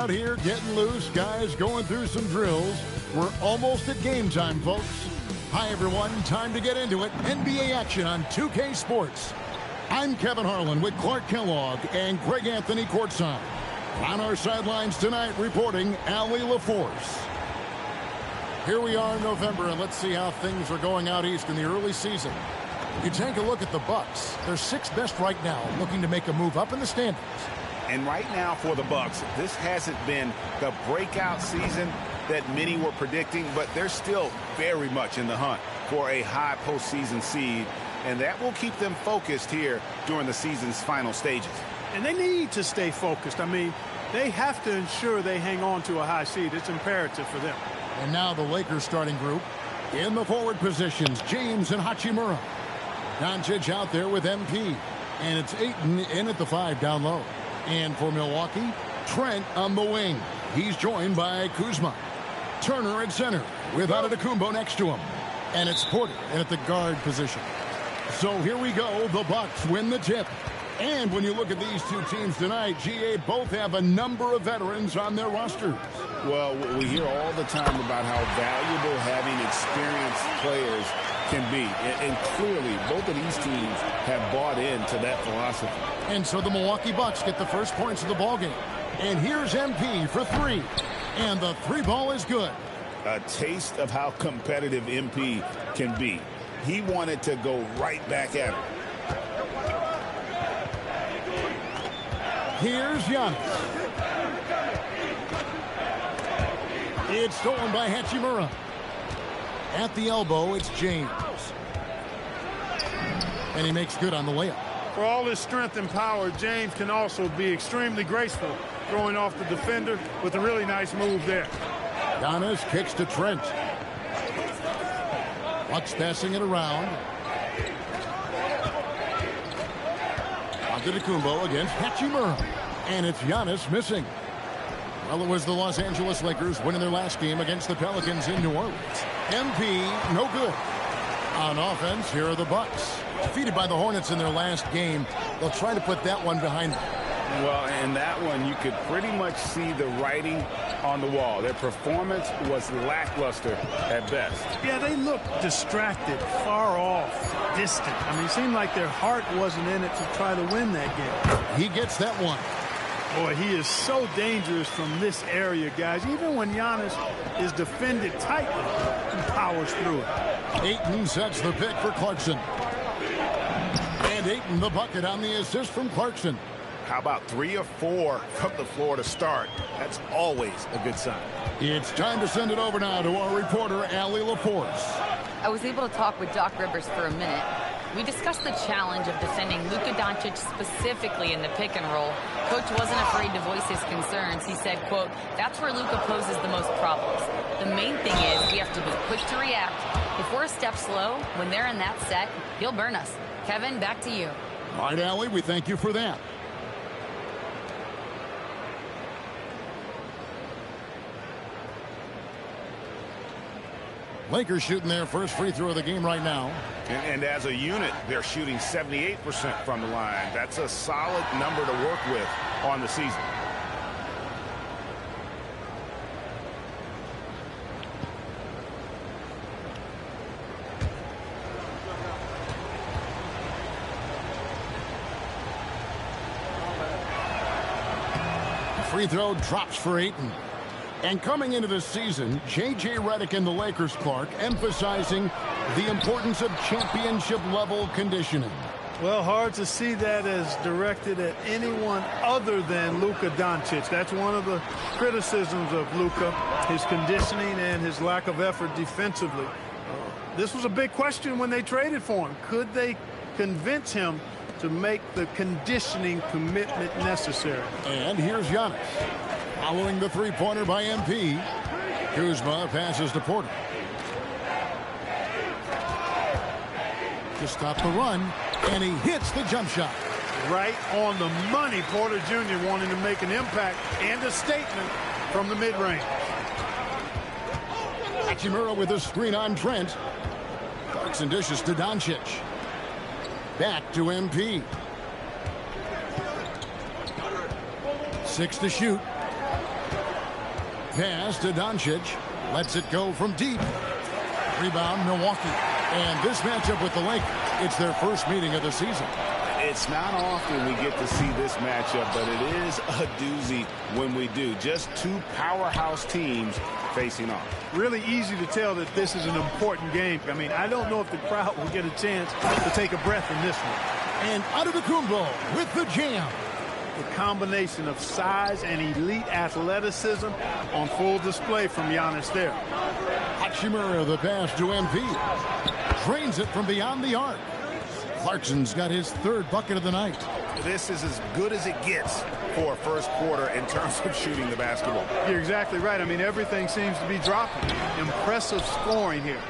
out here getting loose, guys going through some drills. We're almost at game time, folks. Hi, everyone. Time to get into it. NBA action on 2K Sports. I'm Kevin Harlan with Clark Kellogg and Greg Anthony courtside. On our sidelines tonight, reporting Allie LaForce. Here we are in November, and let's see how things are going out east in the early season. You take a look at the Bucks. They're sixth best right now, looking to make a move up in the standings. And right now for the Bucks, this hasn't been the breakout season that many were predicting, but they're still very much in the hunt for a high postseason seed, and that will keep them focused here during the season's final stages. And they need to stay focused. I mean, they have to ensure they hang on to a high seed. It's imperative for them. And now the Lakers starting group. In the forward positions, James and Hachimura. Doncic out there with MP. And it's Ayton in at the 5 down low. And for Milwaukee, Trent on the wing. He's joined by Kuzma. Turner at center with Antetokounmpo next to him. And it's Porter in at the guard position. So here we go. The Bucks win the tip. And when you look at these two teams tonight, GA both have a number of veterans on their rosters. Well, we hear all the time about how valuable having experienced players can be. And clearly, both of these teams have bought into that philosophy. And so the Milwaukee Bucks get the first points of the ballgame. And here's MP for 3. And the 3 ball is good. A taste of how competitive MP can be. He wanted to go right back at him. Here's Giannis. It's stolen by Hachimura. At the elbow, it's James. And he makes good on the layup. For all his strength and power, James can also be extremely graceful, throwing off the defender with a really nice move there. Giannis kicks to Trent. Bucks passing it around. Antetokounmpo against Hachimura. And it's Giannis missing. Well, it was the Los Angeles Lakers winning their last game against the Pelicans in New Orleans. MP, no good. On offense, here are the Bucks. Defeated by the Hornets in their last game. They'll try to put that one behind them. Well, in that one, you could pretty much see the writing on the wall. Their performance was lackluster at best. Yeah, they looked distracted, far off, distant. I mean, it seemed like their heart wasn't in it to try to win that game. He gets that one. Boy, he is so dangerous from this area, guys. Even when Giannis is defended tightly, he powers through it. Ayton sets the pick for Clarkson. And Ayton the bucket on the assist from Clarkson. How about 3 or 4 from the floor to start? That's always a good sign. It's time to send it over now to our reporter, Allie LaForce. I was able to talk with Doc Rivers for a minute. We discussed the challenge of defending Luka Doncic specifically in the pick and roll. Coach wasn't afraid to voice his concerns. He said, quote, "That's where Luka poses the most problems. The main thing is we have to be quick to react. If we're a step slow, when they're in that set, he'll burn us." Kevin, back to you. All right, Allie, we thank you for that. Lakers shooting their first free throw of the game right now. And as a unit, they're shooting 78% from the line. That's a solid number to work with on the season. The free throw drops for Ayton. And coming into the season, J.J. Redick and the Lakers, Clark, emphasizing the importance of championship-level conditioning. Well, hard to see that as directed at anyone other than Luka Doncic. That's one of the criticisms of Luka, his conditioning and his lack of effort defensively. This was a big question when they traded for him. Could they convince him to make the conditioning commitment necessary? And here's Giannis. Following the three-pointer by MP, Kuzma passes to Porter. To stop the run, and he hits the jump shot. Right on the money. Porter Jr. wanting to make an impact and a statement from the mid-range. Hachimura with a screen on Trent. Clarkson dishes to Doncic. Back to MP. 6 to shoot. Pass to Doncic. Lets it go from deep. Rebound, Milwaukee. And this matchup with the Lakers, it's their first meeting of the season. It's not often we get to see this matchup, but it is a doozy when we do. Just two powerhouse teams facing off. Really easy to tell that this is an important game. I mean, I don't know if the crowd will get a chance to take a breath in this one. And Antetokounmpo with the jam. The combination of size and elite athleticism on full display from Giannis there. Hachimura, the pass to MP. Drains it from beyond the arc. Clarkson's got his third bucket of the night. This is as good as it gets for a first quarter in terms of shooting the basketball. You're exactly right. I mean, everything seems to be dropping. Impressive scoring here.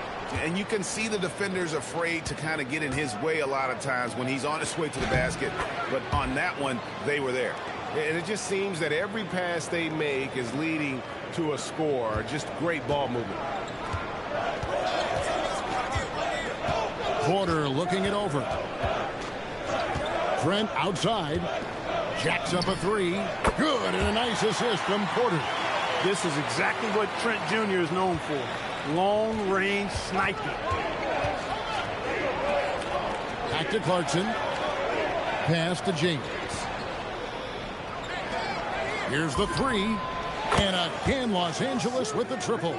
And you can see the defenders afraid to kind of get in his way a lot of times when he's on his way to the basket. But on that one, they were there. And it just seems that every pass they make is leading to a score. Just great ball movement. Porter looking it over. Trent outside. Jacks up a three. Good, and a nice assist from Porter. This is exactly what Trent Jr. is known for. Long-range sniping. Back to Clarkson. Pass to James. Here's the three. And again, Los Angeles with the triple.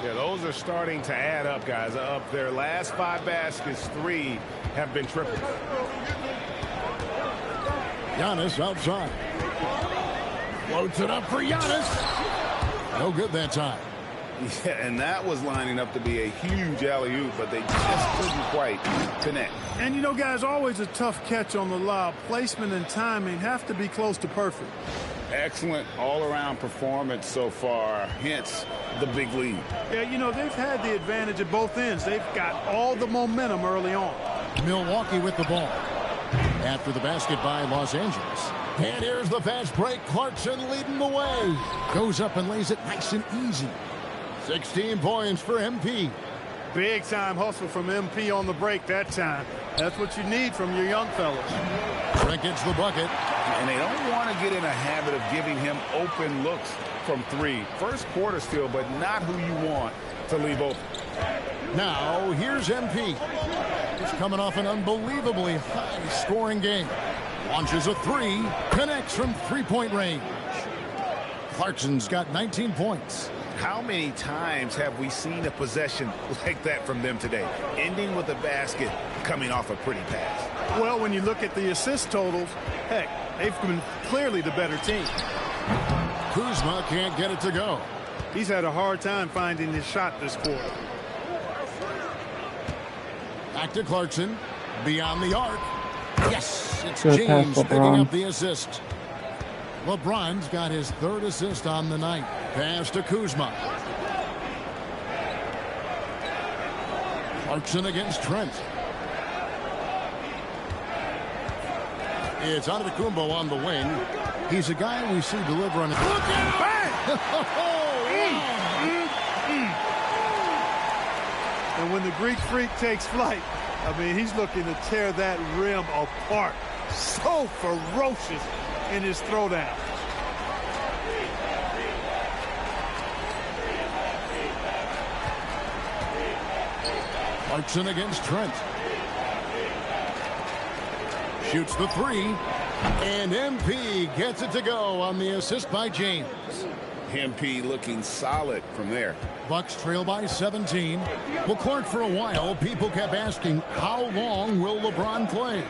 Yeah, those are starting to add up, guys. Up their last 5 baskets, 3 have been triples. Giannis outside. Floats it up for Giannis. No good that time. Yeah, and that was lining up to be a huge alley-oop, but they just couldn't quite connect. And, you know, guys, always a tough catch on the lob. Placement and timing have to be close to perfect. Excellent all-around performance so far, hence the big lead. Yeah, you know, they've had the advantage at both ends. They've got all the momentum early on. Milwaukee with the ball. After the basket by Los Angeles. And here's the fast break. Clarkson leading the way. Goes up and lays it nice and easy. 16 points for MP. Big time hustle from MP on the break that time. That's what you need from your young fellas. Trent gets the bucket. And they don't want to get in a habit of giving him open looks from 3. First quarter still, but not who you want to leave open. Now, here's MP. He's coming off an unbelievably high-scoring game. Launches a 3. Connects from three-point range. Clarkson's got 19 points. How many times have we seen a possession like that from them today? Ending with a basket, coming off a pretty pass. Well, when you look at the assist totals, heck, they've been clearly the better team. Kuzma can't get it to go. He's had a hard time finding his shot this quarter. Back to Clarkson. Beyond the arc. Yes, it's Good James pass, picking up the assist. LeBron's got his 3rd assist on the night. Pass to Kuzma. Clarkson against Trent. It's Antetokounmpo on the wing. He's a guy we see deliver on it. Look And when the Greek Freak takes flight, I mean, he's looking to tear that rim apart. So ferocious in his throwdown. Clarkson against Trent. Shoots the 3. And MP gets it to go on the assist by James. MP looking solid from there. Bucks trail by 17. Well, Clark, for a while, people kept asking, how long will LeBron play?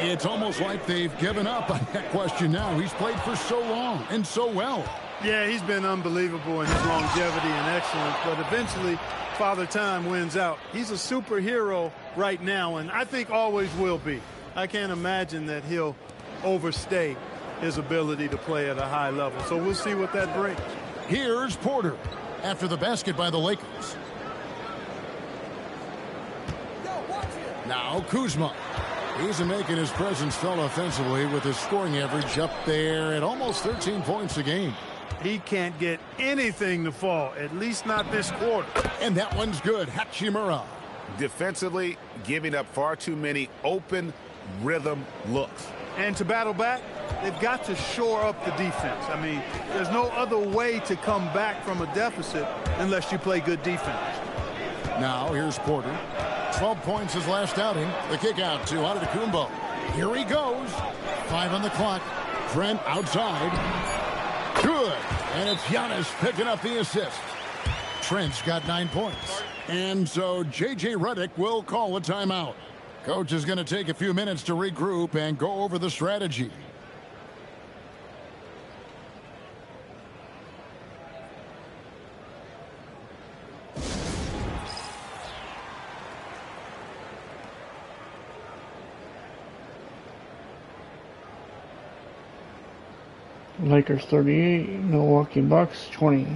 It's almost like they've given up on that question now. He's played for so long and so well. Yeah, he's been unbelievable in his longevity and excellence, but eventually Father Time wins out. He's a superhero right now, and I think always will be. I can't imagine that he'll overstay his ability to play at a high level. So we'll see what that brings. Here's Porter after the basket by the Lakers. Now Kuzma. He's making his presence felt offensively with his scoring average up there at almost 13 points a game. He can't get anything to fall, at least not this quarter. And that one's good. Hachimura. Defensively, giving up far too many open rhythm looks. And to battle back, they've got to shore up the defense. I mean, there's no other way to come back from a deficit unless you play good defense. Now here's Porter. 12 points his last outing. The kick out to Antetokounmpo. Here he goes. 5 on the clock. Trent outside. Good. And it's Giannis picking up the assist. Trent's got 9 points. And so J.J. Redick will call a timeout. Coach is going to take a few minutes to regroup and go over the strategy. Lakers 38, Milwaukee Bucks 20.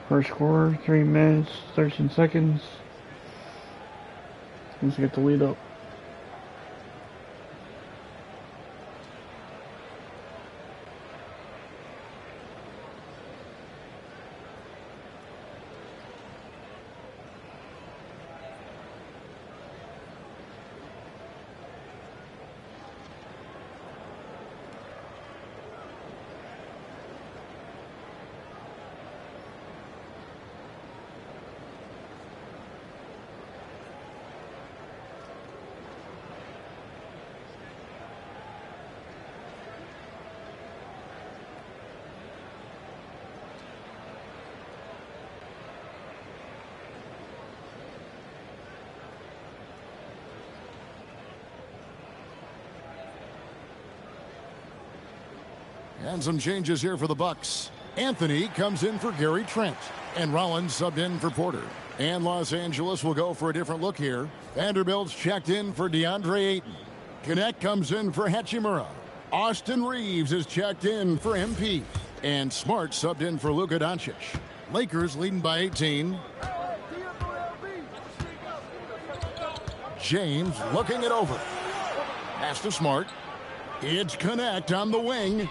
First quarter, 3 minutes, 13 seconds. Let's get the lead up. And some changes here for the Bucks. Anthony comes in for Gary Trent. And Rollins subbed in for Porter. And Los Angeles will go for a different look here. Vanderbilt's checked in for DeAndre Ayton. Connect comes in for Hachimura. Austin Reeves is checked in for MP. And Smart subbed in for Luka Doncic. Lakers leading by 18. James looking it over. Pass to Smart. It's Connect on the wing.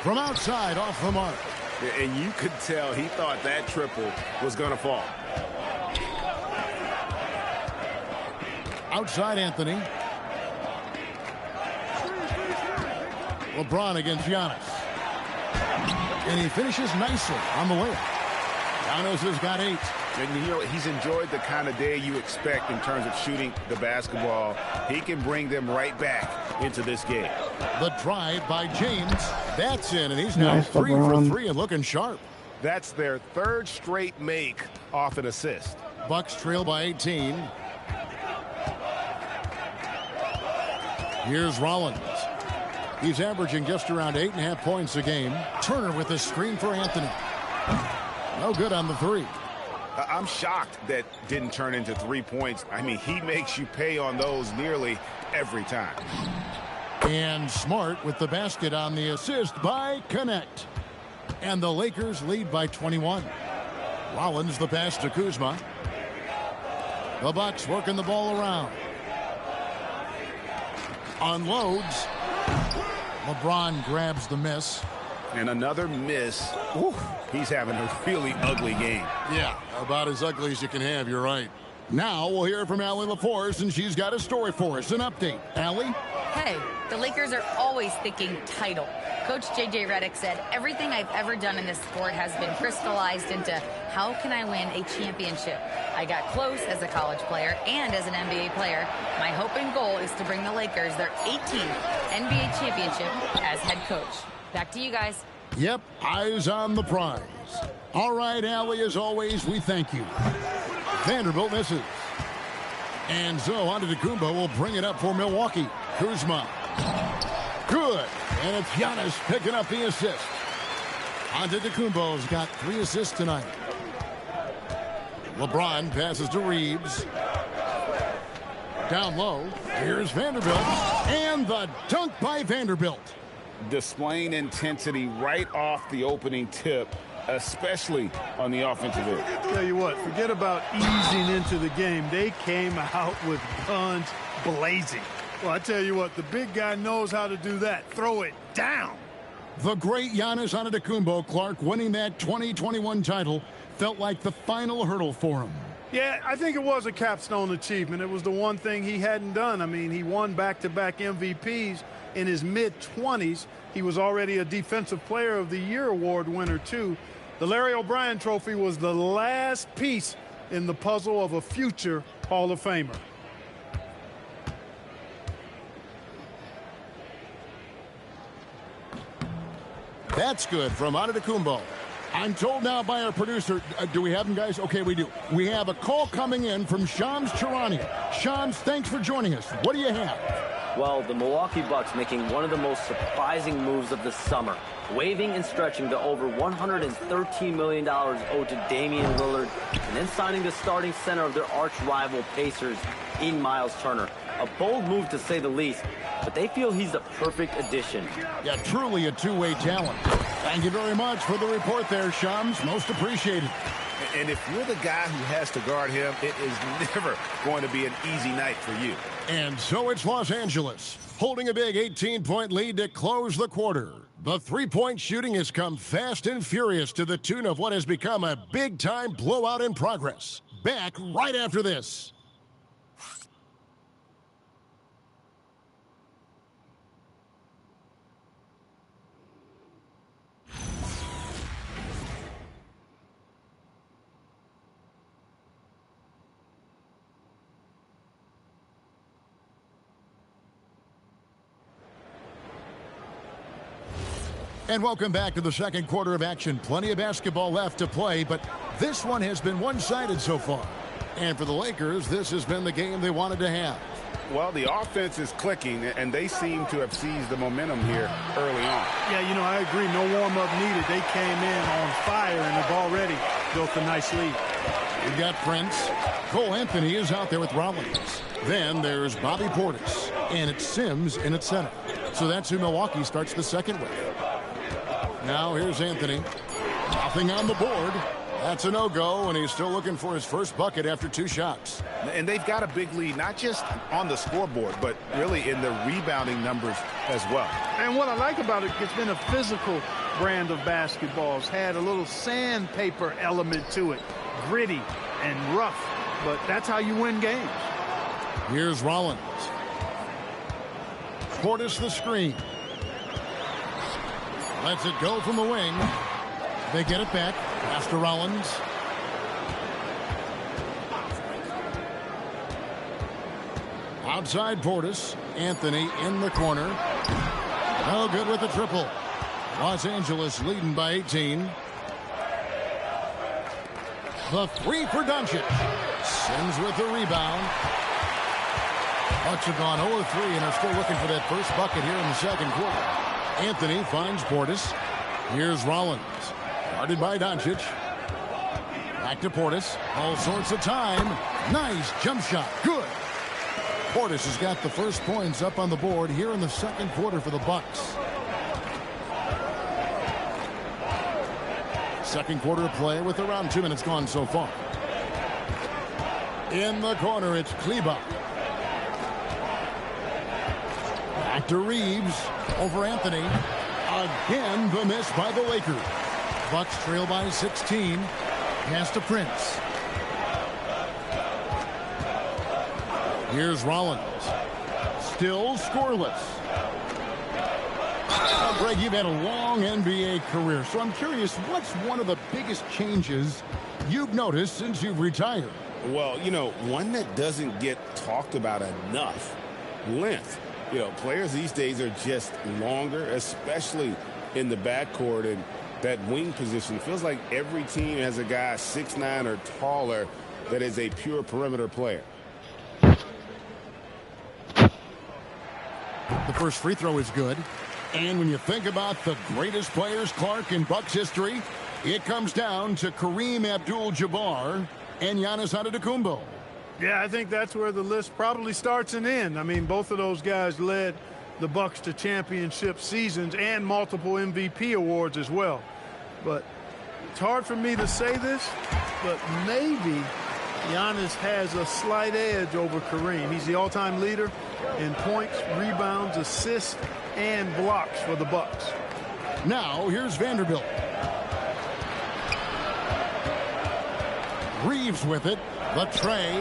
From outside, off the mark. Yeah, and you could tell he thought that triple was going to fall. Outside Anthony. LeBron against Giannis. And he finishes nicely on the way. Giannis has got 8. And you know, he's enjoyed the kind of day you expect in terms of shooting the basketball. He can bring them right back into this game. The drive by James. That's in, and he's now Nice, 3 LeBron. for 3 and looking sharp. That's their 3rd straight make off an assist. Bucks trail by 18. Here's Rollins. He's averaging just around 8.5 points a game. Turner with a screen for Anthony. No good on the 3. I'm shocked that didn't turn into 3 points. I mean, he makes you pay on those nearly every time. And Smart with the basket on the assist by Connect. And the Lakers lead by 21. Rollins the pass to Kuzma. The Bucks working the ball around. Unloads. LeBron grabs the miss. And another miss. Ooh, he's having a really ugly game. Yeah, about as ugly as you can have, you're right. Now we'll hear from Allie LaForce, and she's got a story for us. An update. Allie? Hey, the Lakers are always thinking title. Coach J.J. Redick said, everything I've ever done in this sport has been crystallized into how can I win a championship. I got close as a college player and as an NBA player. My hope and goal is to bring the Lakers their 18th NBA championship as head coach. Back to you guys. Yep, eyes on the prize. All right, Allie, as always, we thank you. Vanderbilt misses. And so Antetokounmpo will bring it up for Milwaukee. Kuzma. Good. And it's Giannis picking up the assist. Antetokounmpo's got 3 assists tonight. LeBron passes to Reeves. Down low. Here's Vanderbilt. And the dunk by Vanderbilt. Displaying intensity right off the opening tip, especially on the offensive end. Tell you what, forget about easing into the game. They came out with guns blazing. Well, I tell you what, the big guy knows how to do that. Throw it down. The great Giannis Antetokounmpo, Clark, winning that 2021 title felt like the final hurdle for him. Yeah, I think it was a capstone achievement. It was the one thing he hadn't done. I mean, he won back-to-back MVPs, in his mid-20s. He was already a Defensive Player of the Year award winner, too. The Larry O'Brien Trophy was the last piece in the puzzle of a future Hall of Famer. That's good from Antetokounmpo. I'm told now by our producer, do we have him, guys? Okay, we do. We have a call coming in from Shams Charania. Shams, thanks for joining us. What do you have? Well, the Milwaukee Bucks making one of the most surprising moves of the summer, waiving and stretching the over $113 million owed to Damian Lillard, and then signing the starting center of their arch rival Pacers in Miles Turner. A bold move to say the least, but they feel he's the perfect addition. Yeah, truly a two-way talent. Thank you very much for the report there, Shams. Most appreciated. And if you're the guy who has to guard him, it is never going to be an easy night for you. And so it's Los Angeles, holding a big 18-point lead to close the quarter. The three-point shooting has come fast and furious to the tune of what has become a big-time blowout in progress. Back right after this. And welcome back to the second quarter of action. Plenty of basketball left to play, but this one has been one-sided so far. And for the Lakers, this has been the game they wanted to have. Well, the offense is clicking, and they seem to have seized the momentum here early on. Yeah, you know, I agree. No warm-up needed. They came in on fire and have already built a nice lead. We've got Prince. Cole Anthony is out there with Rollins. Then there's Bobby Portis, and it's Sims in at center. So that's who Milwaukee starts the second with. Now here's Anthony. Nothing on the board. That's a no-go, and he's still looking for his first bucket after 2 shots. And they've got a big lead, not just on the scoreboard, but really in the rebounding numbers as well. And what I like about it, it's been a physical brand of basketball. It's had a little sandpaper element to it. Gritty and rough, but that's how you win games. Here's Rollins. Portis the screen. Lets it go from the wing. They get it back. Pass to Rollins. Outside Portis. Anthony in the corner. No good with the triple. Los Angeles leading by 18. The three for Doncic. Sims with the rebound. Bucks have gone 0-3 and are still looking for that first bucket here in the second quarter. Anthony finds Portis. Here's Rollins. Guarded by Doncic. Back to Portis. All sorts of time. Nice jump shot. Good. Portis has got the first points up on the board here in the second quarter for the Bucks. Second quarter of play with around 2 minutes gone so far. In the corner, it's Kleber. Back to Reeves over Anthony. Again, the miss by the Lakers. Bucks trail by 16. Pass to Prince. Here's Rollins. Still scoreless. Greg, you've had a long NBA career, so I'm curious, what's one of the biggest changes you've noticed since you've retired? Well, you know, one that doesn't get talked about enough, length. You know, players these days are just longer, especially in the backcourt, and that wing position. It feels like every team has a guy 6'9" or taller that is a pure perimeter player. The first free throw is good. And when you think about the greatest players, Clark, in Bucks history, it comes down to Kareem Abdul-Jabbar and Giannis Antetokounmpo. Yeah, I think that's where the list probably starts and ends. I mean, both of those guys led the Bucks to championship seasons and multiple MVP awards as well. But it's hard for me to say this, but maybe Giannis has a slight edge over Kareem. He's the all-time leader in points, rebounds, assists, and blocks for the Bucks. Now, here's Vanderbilt. Reeves with it. The tray.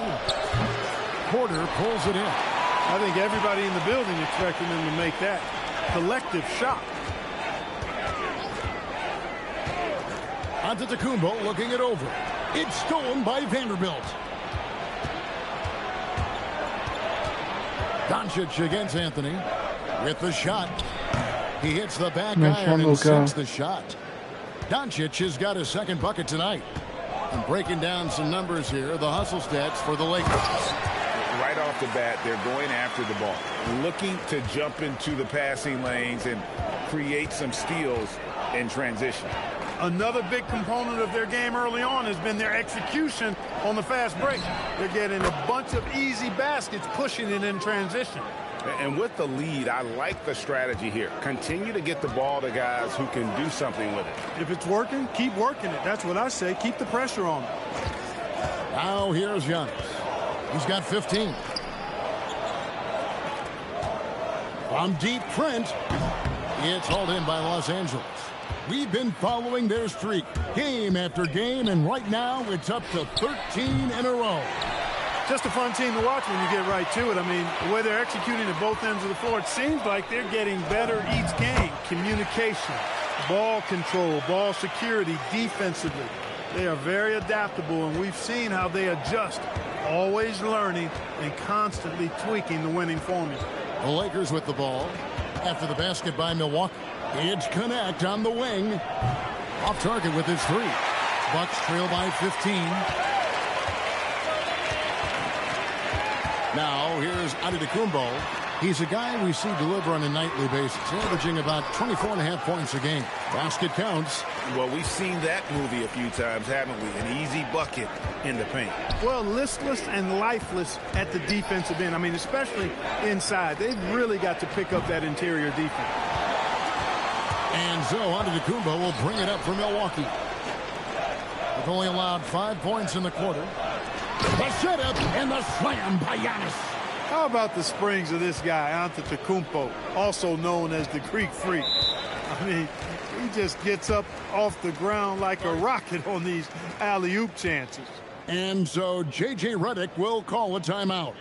Porter pulls it in. I think everybody in the building expected him to make that. collective shot. Antetokounmpo looking it over. It's stolen by Vanderbilt. Doncic against Anthony with the shot. He hits the back iron and sets the shot. Doncic has got his second bucket tonight. And breaking down some numbers here, the hustle stats for the Lakers. Right off the bat, they're going after the ball, looking to jump into the passing lanes and create some steals in transition. Another big component of their game early on has been their execution on the fast break. They're getting a bunch of easy baskets, pushing it in transition. And with the lead, I like the strategy here. Continue to get the ball to guys who can do something with it. If it's working, keep working it. That's what I say. Keep the pressure on them. Now here's Giannis. He's got 15. From deep, Trent. It's hauled in by Los Angeles. We've been following their streak game after game, and right now it's up to 13 in a row. Just a fun team to watch when you get right to it. I mean, the way they're executing at both ends of the floor, it seems like they're getting better each game. Communication, ball control, ball security, defensively. They are very adaptable, and we've seen how they adjust, always learning and constantly tweaking the winning formula. The Lakers with the ball after the basket by Milwaukee. It's Connect on the wing. Off target with his three. Bucks trail by 15. Now here's Antetokounmpo. He's a guy we see deliver on a nightly basis, averaging about 24.5 points a game. Basket counts. Well, we've seen that movie a few times, haven't we? An easy bucket in the paint. Well, listless and lifeless at the defensive end. I mean, especially inside. They've really got to pick up that interior defense. And so Antetokounmpo will bring it up for Milwaukee. They've only allowed 5 points in the quarter. The setup and the slam by Giannis. How about the springs of this guy, Antetokounmpo, also known as the Greek Freak? I mean, he just gets up off the ground like a rocket on these alley-oop chances. And so J.J. Redick will call a timeout.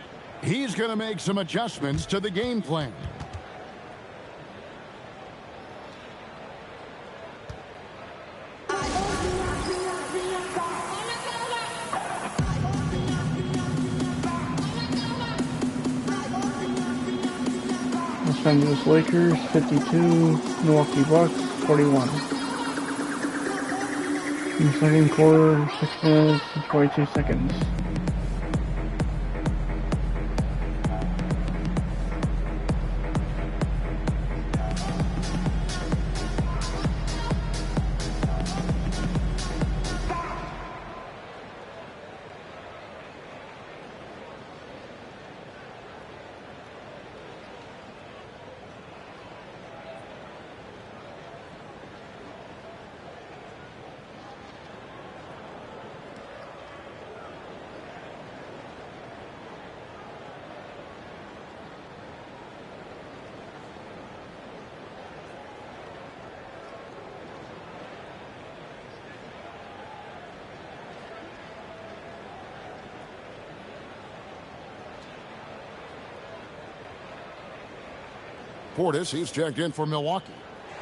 He's going to make some adjustments to the game plan. Los Angeles Lakers 52, Milwaukee Bucks 41. In the second quarter, 6 minutes and 22 seconds. Portis, he's checked in for Milwaukee.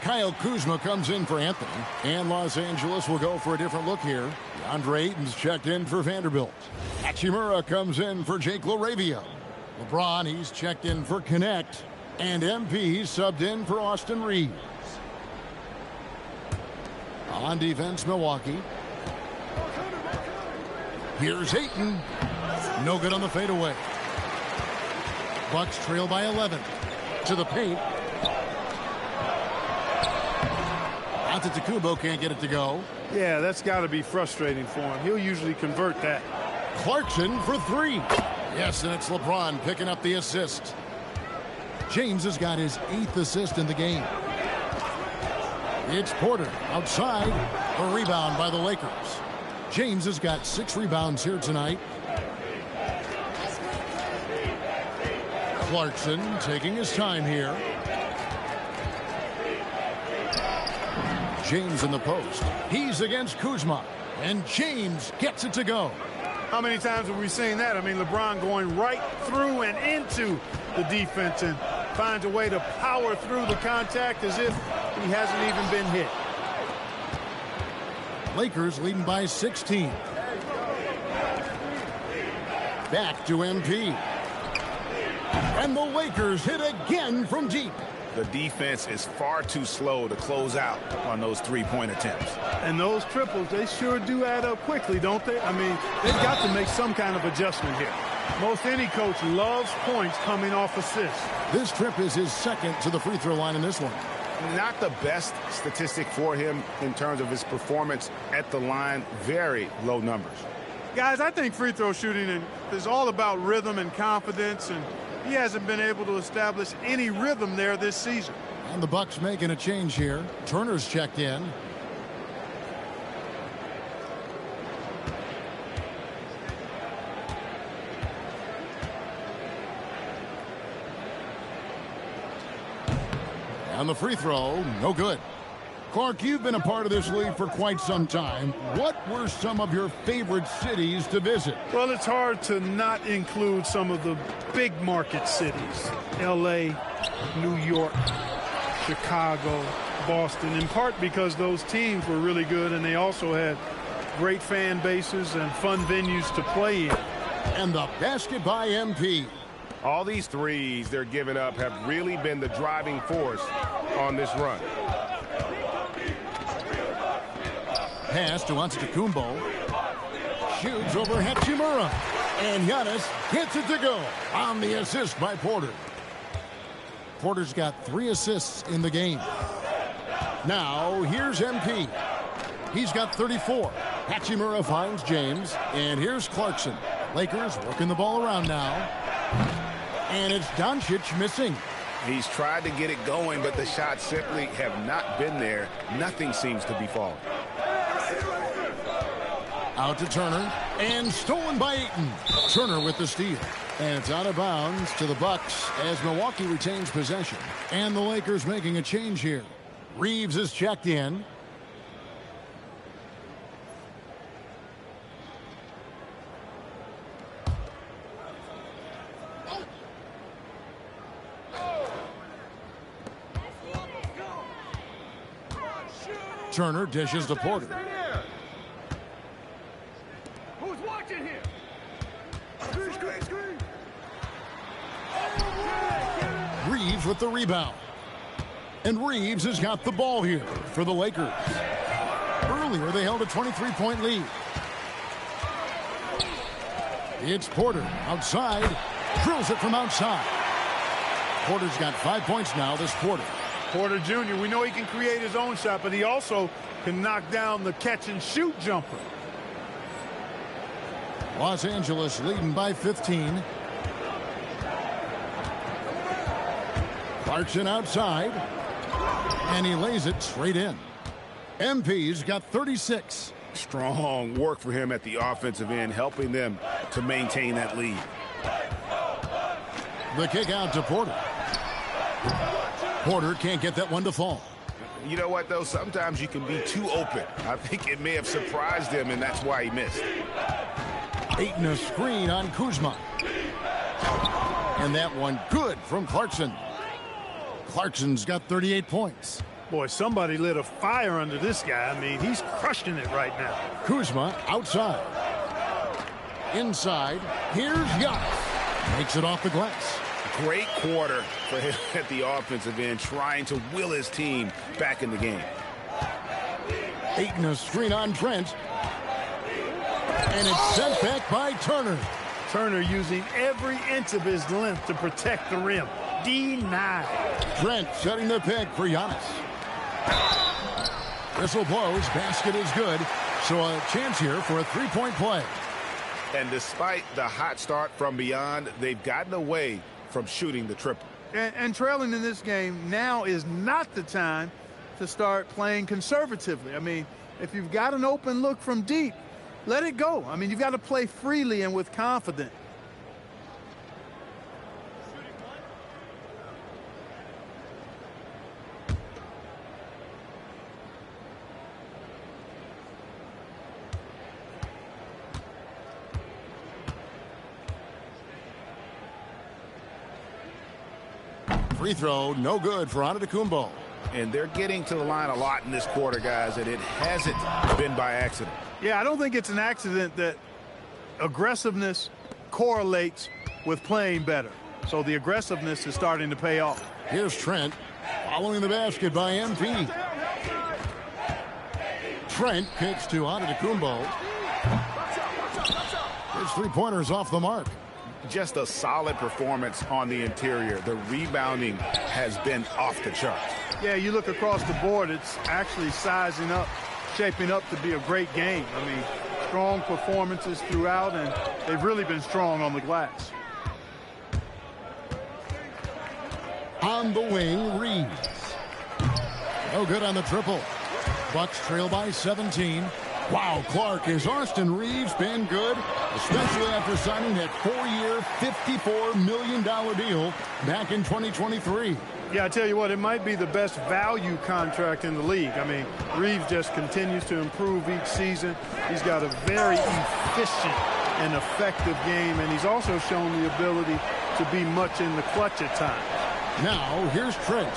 Kyle Kuzma comes in for Anthony. And Los Angeles will go for a different look here. DeAndre Ayton's checked in for Vanderbilt. Hachimura comes in for Jake LaRavia. LeBron, he's checked in for Connect. And MP subbed in for Austin Reeves. On defense, Milwaukee. Here's Ayton. No good on the fadeaway. Bucks trail by 11. To the paint. Antetokounmpo can't get it to go. Yeah, that's got to be frustrating for him. He'll usually convert that. Clarkson for three. Yes, and it's LeBron picking up the assist. James has got his 8th assist in the game. It's Porter outside. A rebound by the Lakers. James has got 6 rebounds here tonight. Clarkson taking his time here. James in the post. He's against Kuzma. And James gets it to go. How many times have we seen that? I mean, LeBron going right through and into the defense and finds a way to power through the contact as if he hasn't even been hit. Lakers leading by 16. Back to MP. And the Lakers hit again from deep. The defense is far too slow to close out on those three-point attempts. And those triples, they sure do add up quickly, don't they? I mean, they've got to make some kind of adjustment here. Most any coach loves points coming off assists. This trip is his second to the free throw line in this one. Not the best statistic for him in terms of his performance at the line. Very low numbers. Guys, I think free throw shooting is all about rhythm and confidence, and he hasn't been able to establish any rhythm there this season. And the Bucks making a change here. Turner's checked in. And the free throw, no good. Clark, you've been a part of this league for quite some time. What were some of your favorite cities to visit? Well, it's hard to not include some of the big market cities. L.A., New York, Chicago, Boston, in part because those teams were really good and they also had great fan bases and fun venues to play in. And the basket by MP. All these threes they're giving up have really been the driving force on this run. Pass to Antetokounmpo. Shoots over Hachimura. And Giannis gets it to go on the assist by Porter. Porter's got 3 assists in the game. Now, here's MP. He's got 34. Hachimura finds James. And here's Clarkson. Lakers working the ball around now. And it's Doncic missing. He's tried to get it going, but the shots simply have not been there. Nothing seems to be falling. Out to Turner, and stolen by Ayton. Turner with the steal. And it's out of bounds to the Bucks as Milwaukee retains possession. And the Lakers making a change here. Reeves is checked in. Turner dishes to Porter. Who's watching here? Screen. Reeves with the rebound. And Reeves has got the ball here for the Lakers. Earlier, they held a 23-point lead. It's Porter outside. Drills it from outside. Porter's got 5 points now this quarter. Porter Jr., we know he can create his own shot, but he also can knock down the catch-and-shoot jumper. Los Angeles leading by 15. Clarkson outside. And he lays it straight in. MP's got 36. Strong work for him at the offensive end, helping them to maintain that lead. The kick out to Porter. Porter can't get that one to fall. You know what, though? Sometimes you can be too open. I think it may have surprised him, and that's why he missed. Ayton a screen on Kuzma. And that one good from Clarkson. Clarkson's got 38 points. Boy, somebody lit a fire under this guy. I mean, he's crushing it right now. Kuzma outside. Inside. Here's Giannis. Makes it off the glass. Great quarter for him at the offensive end, trying to will his team back in the game. Ayton a screen on Trent. And it's sent back by Turner. Turner using every inch of his length to protect the rim. Denied. Trent setting the pick for Giannis. Whistle blows. Basket is good. So a chance here for a three-point play. And despite the hot start from beyond, they've gotten away from shooting the triple. And trailing in this game now is not the time to start playing conservatively. I mean, if you've got an open look from deep, let it go. I mean, you've got to play freely and with confidence. Free throw, no good for Antetokounmpo. And they're getting to the line a lot in this quarter, guys, and it hasn't been by accident. Yeah, I don't think it's an accident that aggressiveness correlates with playing better. So the aggressiveness is starting to pay off. Here's Trent following the basket by MP. Trent kicks to Antetokounmpo. His three-pointers off the mark. Just a solid performance on the interior. The rebounding has been off the charts. Yeah, you look across the board, it's actually sizing up, shaping up to be a great game. I mean, strong performances throughout, and they've really been strong on the glass. On the wing, Reeves. No good on the triple. Bucks trail by 17. Wow, Clark, has Austin Reeves been good? Especially after signing that 4-year, $54 million deal back in 2023. Yeah, I tell you what, it might be the best value contract in the league. I mean, Reeves just continues to improve each season. He's got a very efficient and effective game, and he's also shown the ability to be much in the clutch at times. Now, here's Trent.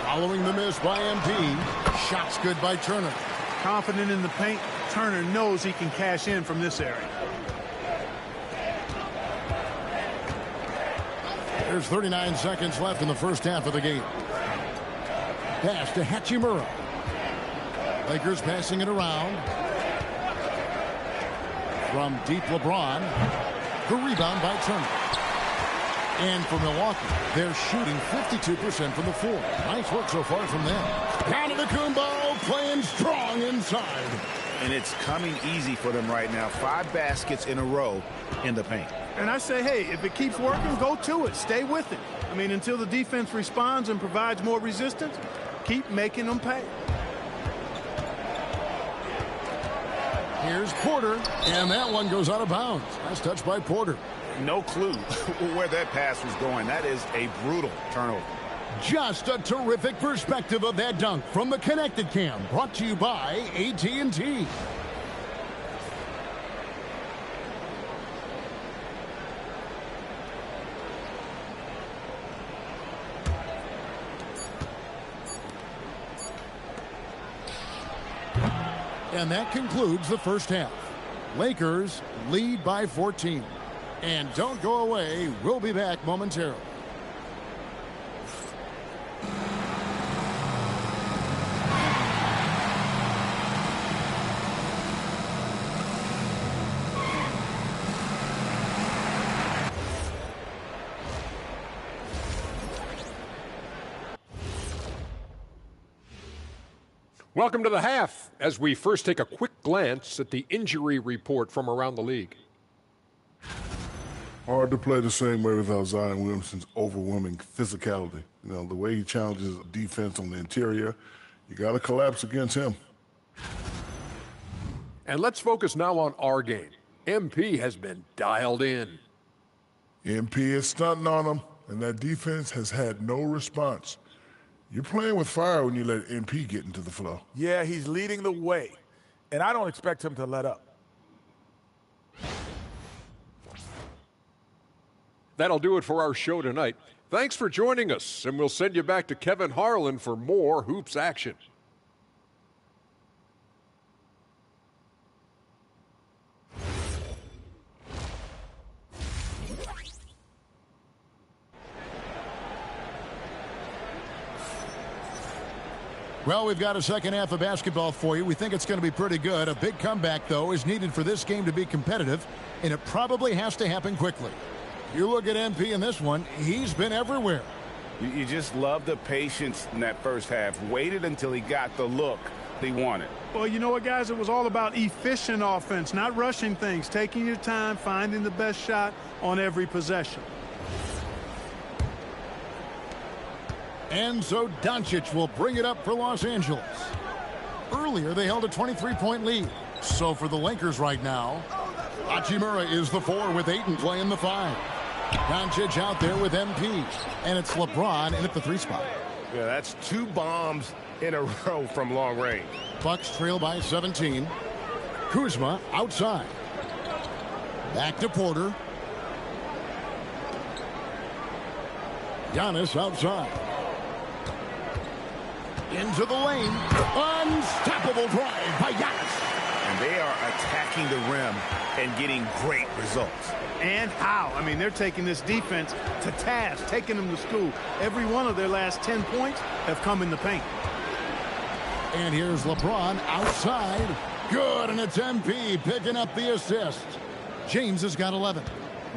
Following the miss by MP. Shots good by Turner. Confident in the paint, Turner knows he can cash in from this area. There's 39 seconds left in the first half of the game. Pass to Hachimura. Lakers passing it around. From deep LeBron. The rebound by Turner. And for Milwaukee, they're shooting 52% from the floor. Nice work so far from them. Antetokounmpo playing strong inside. And it's coming easy for them right now. 5 baskets in a row in the paint. And I say, hey, if it keeps working, go to it. Stay with it. I mean, until the defense responds and provides more resistance, keep making them pay. Here's Porter, and that one goes out of bounds. Nice touch by Porter. No clue where that pass was going. That is a brutal turnover. Just a terrific perspective of that dunk from the Connected Cam, brought to you by AT&T. And that concludes the first half. Lakers lead by 14. And don't go away. We'll be back momentarily. Welcome to the half, as we first take a quick glance at the injury report from around the league. Hard to play the same way without Zion Williamson's overwhelming physicality. You know, the way he challenges defense on the interior, you got to collapse against him. And let's focus now on our game. MP has been dialed in. MP is stunting on him, and that defense has had no response. You're playing with fire when you let MP get into the flow. Yeah, he's leading the way, and I don't expect him to let up. That'll do it for our show tonight. Thanks for joining us, and we'll send you back to Kevin Harlan for more Hoops action. Well, we've got a second half of basketball for you. We think it's going to be pretty good. A big comeback, though, is needed for this game to be competitive, and it probably has to happen quickly. You look at MP in this one, he's been everywhere. You just love the patience in that first half. Waited until he got the look he wanted. Well, you know what, guys? It was all about efficient offense, not rushing things, taking your time, finding the best shot on every possession. And so Doncic will bring it up for Los Angeles. Earlier, they held a 23-point lead. So for the Lakers right now, Hachimura is the 4 with Ayton playing the 5. Doncic out there with MP. And it's LeBron in at the 3 spot. Yeah, that's 2 bombs in a row from long range. Bucks trail by 17. Kuzma outside. Back to Porter. Giannis outside. Into the lane. Unstoppable drive by Giannis. And they are attacking the rim and getting great results. And how? I mean, they're taking this defense to task, taking them to school. Every one of their last 10 points have come in the paint. And here's LeBron outside. Good, and it's MP picking up the assist. James has got 11.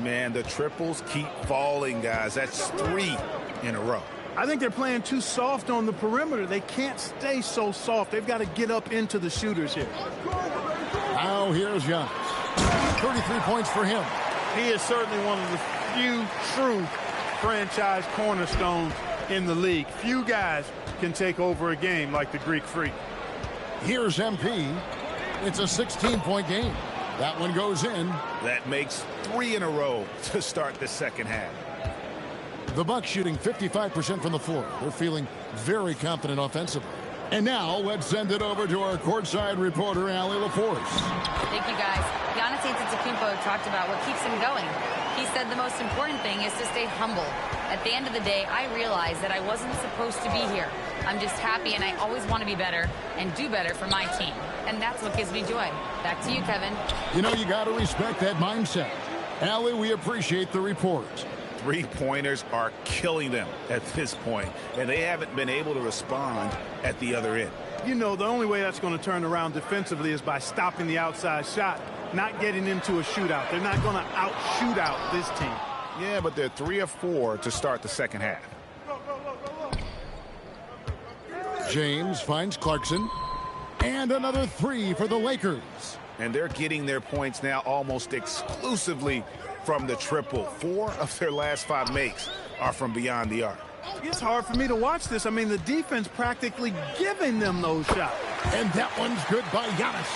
Man, the triples keep falling, guys. That's 3 in a row. I think they're playing too soft on the perimeter. They can't stay so soft. They've got to get up into the shooters here. Now here's Giannis. 33 points for him. He is certainly one of the few true franchise cornerstones in the league. Few guys can take over a game like the Greek Freak. Here's MP. It's a 16-point game. That one goes in. That makes 3 in a row to start the second half. The Bucks shooting 55% from the floor. They're feeling very confident offensively. And now let's send it over to our courtside reporter, Allie LaForce. Thank you, guys. Giannis Antetokounmpo talked about what keeps him going. He said the most important thing is to stay humble. At the end of the day, I realized that I wasn't supposed to be here. I'm just happy, and I always want to be better and do better for my team. And that's what gives me joy. Back to you, Kevin. You know, you got to respect that mindset. Allie, we appreciate the report. Three-pointers are killing them at this point, and they haven't been able to respond at the other end. You know, the only way that's going to turn around defensively is by stopping the outside shot, not getting into a shootout. They're not going to out-shoot out this team. Yeah, but they're 3 of 4 to start the second half. James finds Clarkson. And another 3 for the Lakers. And they're getting their points now almost exclusively from the triple. 4 of their last 5 makes are from beyond the arc. It's hard for me to watch this. I mean, the defense practically giving them those shots. And that one's good by Giannis.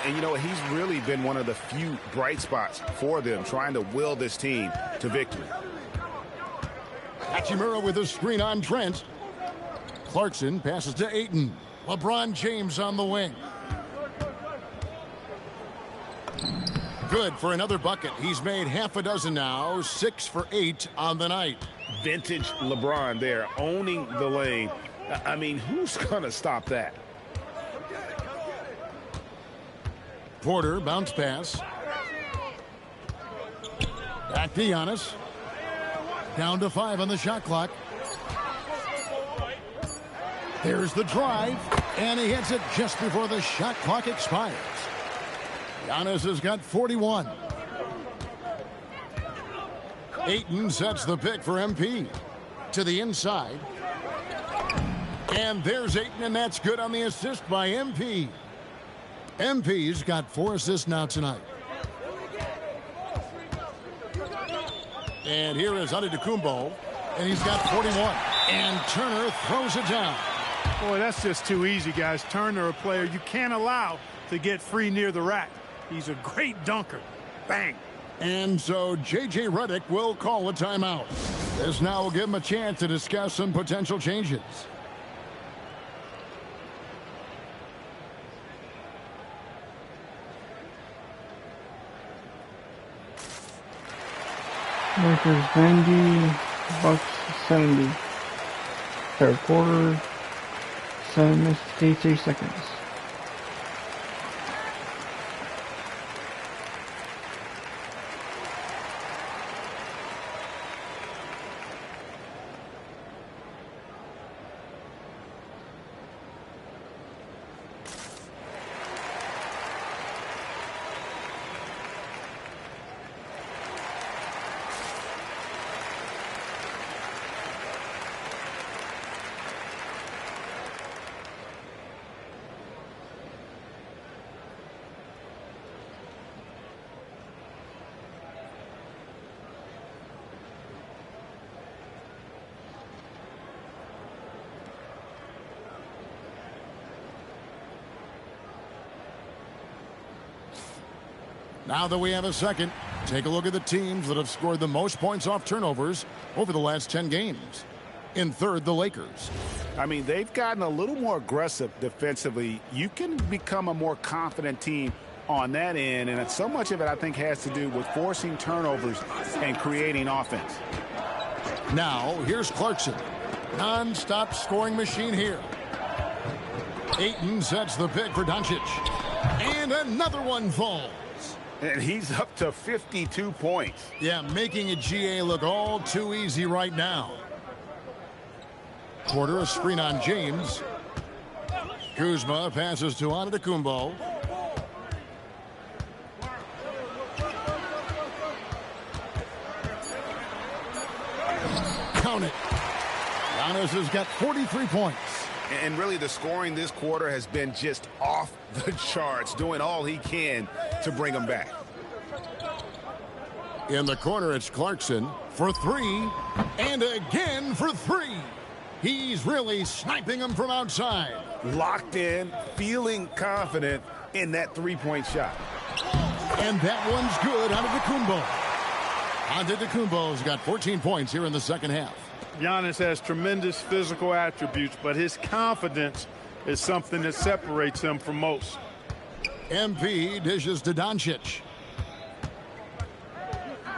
And you know, he's really been one of the few bright spots for them, trying to will this team to victory. Hachimura with a screen on Trent. Clarkson passes to Ayton. LeBron James on the wing. Good for another bucket. He's made half a dozen now. 6 for 8 on the night. Vintage LeBron there, owning the lane. I mean, who's going to stop that? Porter, bounce pass. Back to Giannis. Down to 5 on the shot clock. There's the drive, and he hits it just before the shot clock expires. Giannis has got 41. Ayton sets the pick for MP. To the inside. And there's Ayton, and that's good on the assist by MP. MP's got 4 assists now tonight. And here is Antetokounmpo, and he's got 41. And Turner throws it down. Boy, that's just too easy, guys. Turner, a player you can't allow to get free near the rack. He's a great dunker. Bang. And so J.J. Redick will call a timeout. This now will give him a chance to discuss some potential changes. Lakers 90, Bucks 70. Third quarter, 7 minutes, 83 seconds. Now that we have a second, take a look at the teams that have scored the most points off turnovers over the last 10 games. In third, the Lakers. I mean, they've gotten a little more aggressive defensively. You can become a more confident team on that end, and so much of it, I think, has to do with forcing turnovers and creating offense. Now, here's Clarkson. Non-stop scoring machine here. Ayton sets the pick for Doncic. And another one falls. And he's up to 52 points. Yeah, making a GA look all too easy right now. Porter, a screen on James. Kuzma passes to Antetokounmpo. Count it. Giannis has got 43 points. And really the scoring this quarter has been just off the charts, doing all he can to bring them back. In the corner, it's Clarkson for three, and again for three. He's really sniping them from outside. Locked in, feeling confident in that three-point shot. And that one's good. Antetokounmpo's got 14 points here in the second half. Giannis has tremendous physical attributes, but his confidence is something that separates him from most. MP dishes to Doncic.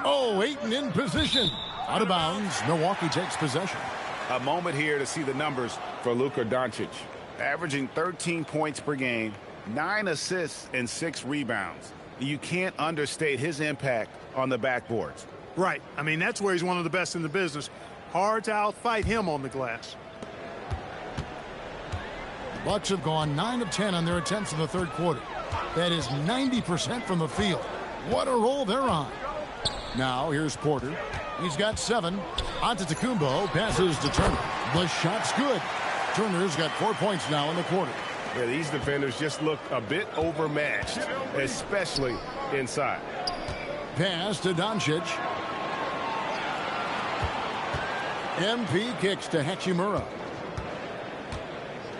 Oh, Ayton in position. Out of bounds. Milwaukee takes possession. A moment here to see the numbers for Luka Doncic. Averaging 13 points per game, 9 assists, and 6 rebounds. You can't understate his impact on the backboards. Right. I mean, that's where he's one of the best in the business. Hard to outfight him on the glass. Bucks have gone 9 of 10 on their attempts in the third quarter. That is 90% from the field. What a roll they're on. Now here's Porter. He's got 7. Antetokounmpo passes to Turner. The shot's good. Turner's got 4 points now in the quarter. Yeah, these defenders just look a bit overmatched, especially inside. Pass to Doncic. MP kicks to Hachimura.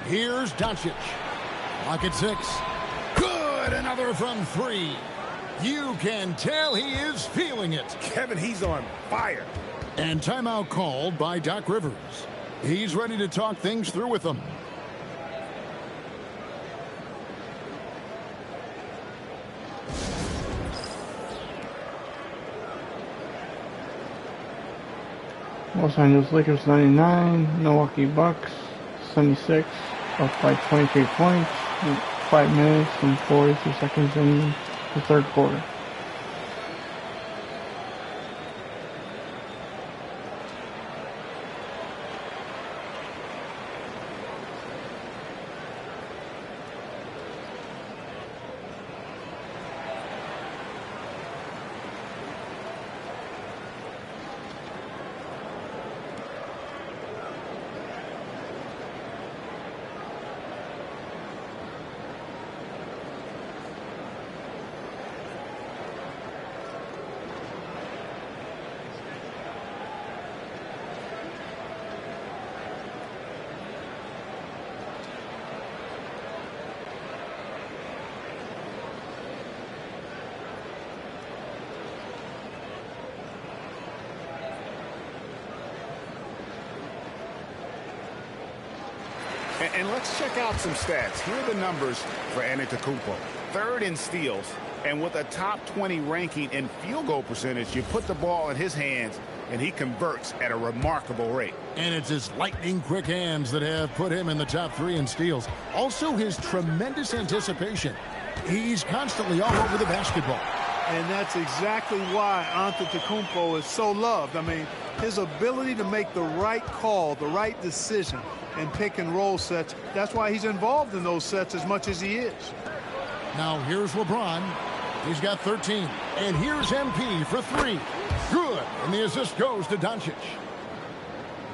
Here's Doncic. Lock at 6. Good. Another from 3. You can tell he is feeling it. Kevin, he's on fire. And timeout called by Doc Rivers. He's ready to talk things through with them. Los Angeles Lakers 99, Milwaukee Bucks 76, up by 23 points, 5 minutes and 42 seconds in the third quarter. And let's check out some stats. Here are the numbers for Antetokounmpo. 3rd in steals, and with a top 20 ranking in field goal percentage, you put the ball in his hands, and he converts at a remarkable rate. And it's his lightning-quick hands that have put him in the top 3 in steals. Also, his tremendous anticipation. He's constantly all over the basketball. And that's exactly why Antetokounmpo is so loved. I mean, his ability to make the right call, the right decision, and pick and roll sets, that's why he's involved in those sets as much as he is. Now here's LeBron. He's got 13. And here's MP for 3. Good. And the assist goes to Doncic.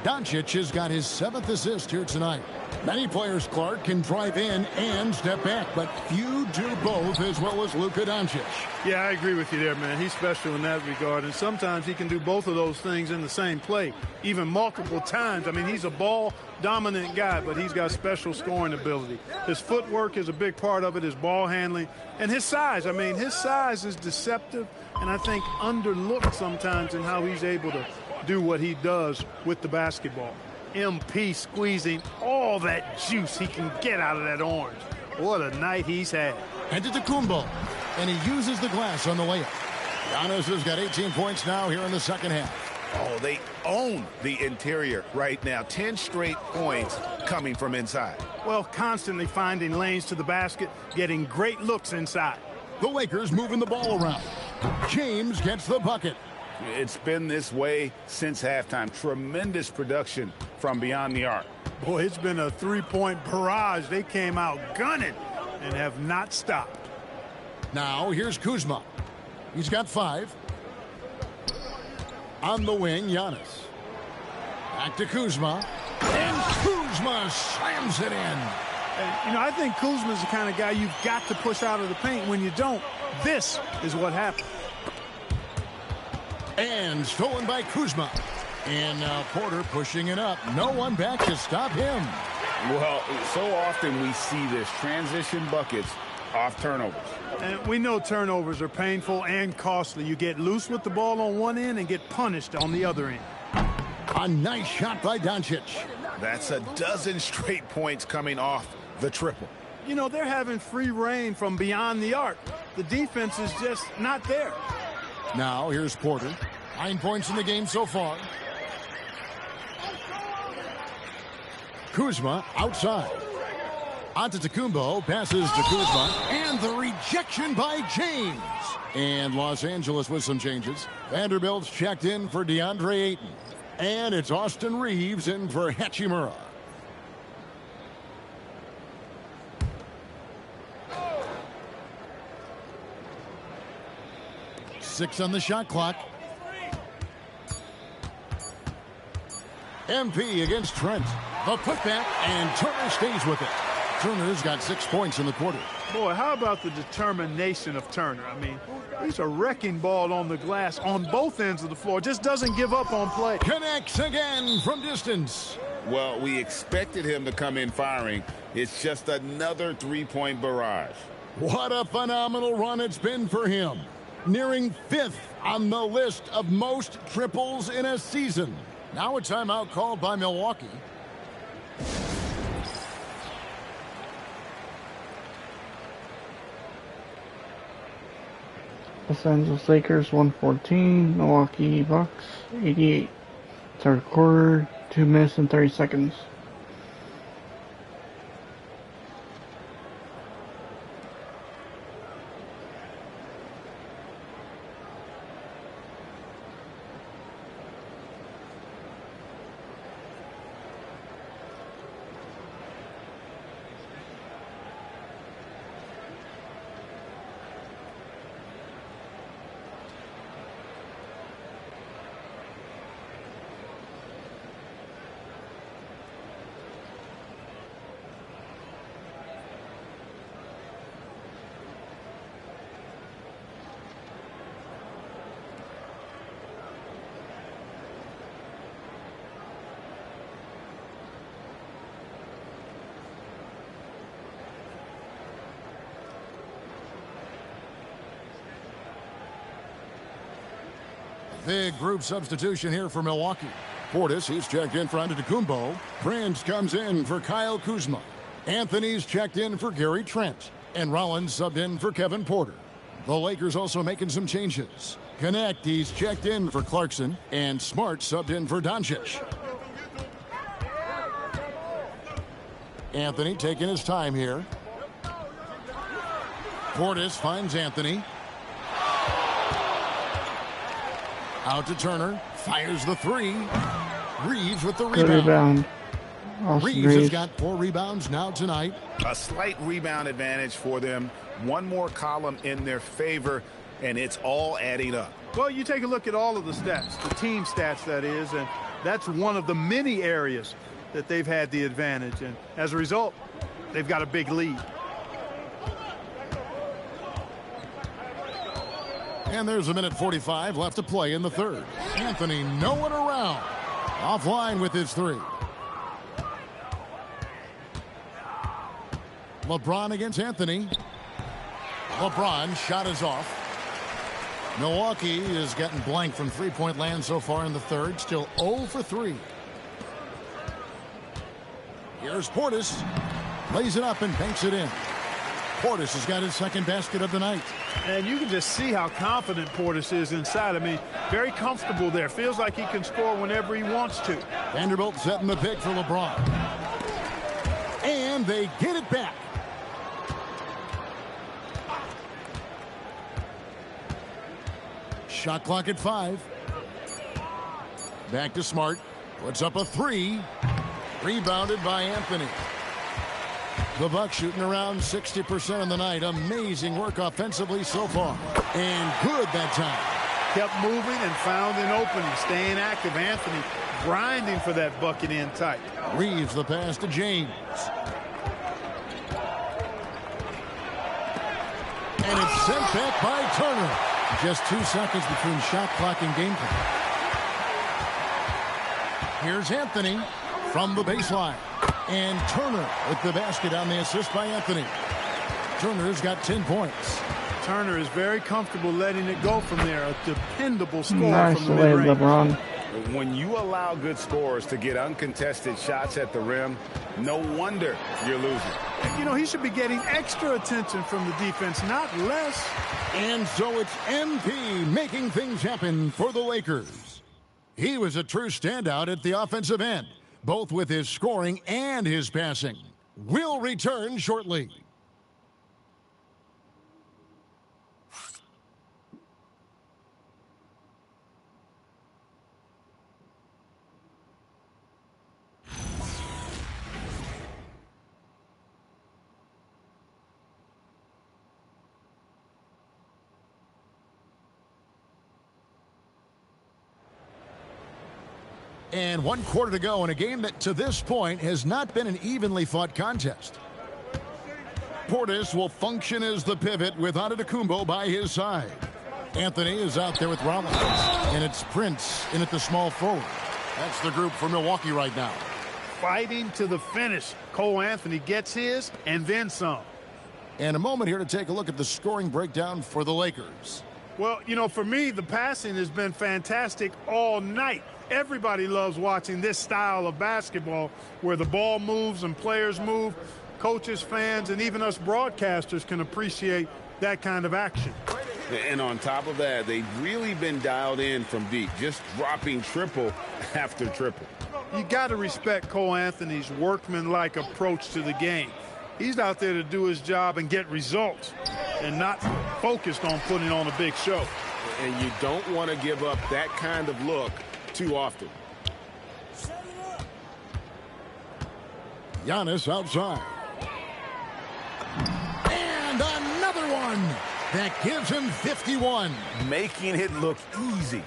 Doncic has got his 7th assist here tonight. Many players, Clark, can drive in and step back, but few do both as well as Luka Doncic. Yeah, I agree with you there, man. He's special in that regard, and sometimes he can do both of those things in the same play, even multiple times. I mean, he's a ball-dominant guy, but he's got special scoring ability. His footwork is a big part of it, his ball handling, and his size. I mean, his size is deceptive, and I think underlooked sometimes in how he's able to do what he does with the basketball. MP squeezing all that juice he can get out of that orange. What a night he's had. Antetokounmpo, and he uses the glass on the layup. Giannis has got 18 points now here in the second half. Oh, they own the interior right now. 10 straight points coming from inside. Well, constantly finding lanes to the basket, getting great looks inside. The Lakers moving the ball around. James gets the bucket. It's been this way since halftime. Tremendous production from beyond the arc. Boy, it's been a three-point barrage. They came out gunning and have not stopped. Now here's Kuzma. He's got 5. On the wing, Giannis. Back to Kuzma. And Kuzma slams it in. And, I think Kuzma's the kind of guy you've got to push out of the paint. When you don't, this is what happens. And stolen by Kuzma. And now Porter pushing it up. No one back to stop him. Well, so often we see this transition buckets off turnovers. And we know turnovers are painful and costly. You get loose with the ball on one end and get punished on the other end. A nice shot by Doncic. That's a dozen straight points coming off the triple. They're having free reign from beyond the arc. The defense is just not there. Now here's Porter. 9 points in the game so far. Kuzma outside. Antetokounmpo passes to Kuzma. And the rejection by James. And Los Angeles with some changes. Vanderbilt's checked in for DeAndre Ayton. And it's Austin Reeves in for Hachimura. Six on the shot clock. MP against Trent. The putback, and Turner stays with it. Turner's got 6 points in the quarter. Boy, how about the determination of Turner? I mean, he's a wrecking ball on the glass on both ends of the floor. Just doesn't give up on play. Connects again from distance. Well, we expected him to come in firing. It's just another three-point barrage. What a phenomenal run it's been for him. Nearing 5th on the list of most triples in a season. Now a timeout called by Milwaukee. Los Angeles Lakers 114, Milwaukee Bucks 88. Third quarter, 2 minutes and 30 seconds. Big group substitution here for Milwaukee. Portis, he's checked in for Antetokounmpo. Prince comes in for Kyle Kuzma. Anthony's checked in for Gary Trent. And Rollins subbed in for Kevin Porter. The Lakers also making some changes. Connect, he's checked in for Clarkson. And Smart subbed in for Doncic. Anthony taking his time here. Portis finds Anthony. Out to Turner. Fires the 3. Reeves with the rebound. Reeves has got 4 rebounds now tonight. A slight rebound advantage for them. One more column in their favor, and it's all adding up. Well, you take a look at all of the stats, the team stats, that is, and that's one of the many areas that they've had the advantage. And as a result, they've got a big lead. And there's a minute 45 left to play in the third. Anthony no one around. Offline with his 3. LeBron against Anthony. LeBron shot is off. Milwaukee is getting blank from three-point land so far in the third. Still 0 for 3. Here's Portis. Lays it up and banks it in. Portis has got his second basket of the night. And you can just see how confident Portis is inside. I mean, very comfortable there. Feels like he can score whenever he wants to. Vanderbilt setting the pick for LeBron. And they get it back. Shot clock at 5. Back to Smart. Puts up a 3. Rebounded by Anthony. The Bucks shooting around 60% of the night. Amazing work offensively so far. And good that time. Kept moving and found an opening. Staying active. Anthony grinding for that bucket in tight. Reeves the pass to James. And it's sent back by Turner. Just 2 seconds between shot clock and game clock. Here's Anthony from the baseline. And Turner with the basket on the assist by Anthony. Turner's got 10 points. Turner is very comfortable letting it go from there. A dependable scorer Nice from the play, mid-range. LeBron. When you allow good scorers to get uncontested shots at the rim, no wonder you're losing. You know, he should be getting extra attention from the defense, not less. And so it's MP making things happen for the Lakers. He was a true standout at the offensive end, both with his scoring and his passing. We'll return shortly. And 1 quarter to go in a game that to this point has not been an evenly fought contest. Portis will function as the pivot with Antetokounmpo by his side. Anthony is out there with Rollins. And it's Prince in at the small forward. That's the group for Milwaukee right now. Fighting to the finish. Cole Anthony gets his and then some. And a moment here to take a look at the scoring breakdown for the Lakers. Well, you know, for me, the passing has been fantastic all night. Everybody loves watching this style of basketball where the ball moves and players move. Coaches, fans, and even us broadcasters can appreciate that kind of action. And on top of that, they've really been dialed in from deep, just dropping triple after triple. You got to respect Cole Anthony's workmanlike approach to the game. He's out there to do his job and get results and not focused on putting on a big show. And you don't want to give up that kind of look too often. Giannis outside. And another one that gives him 51. Making it look easy.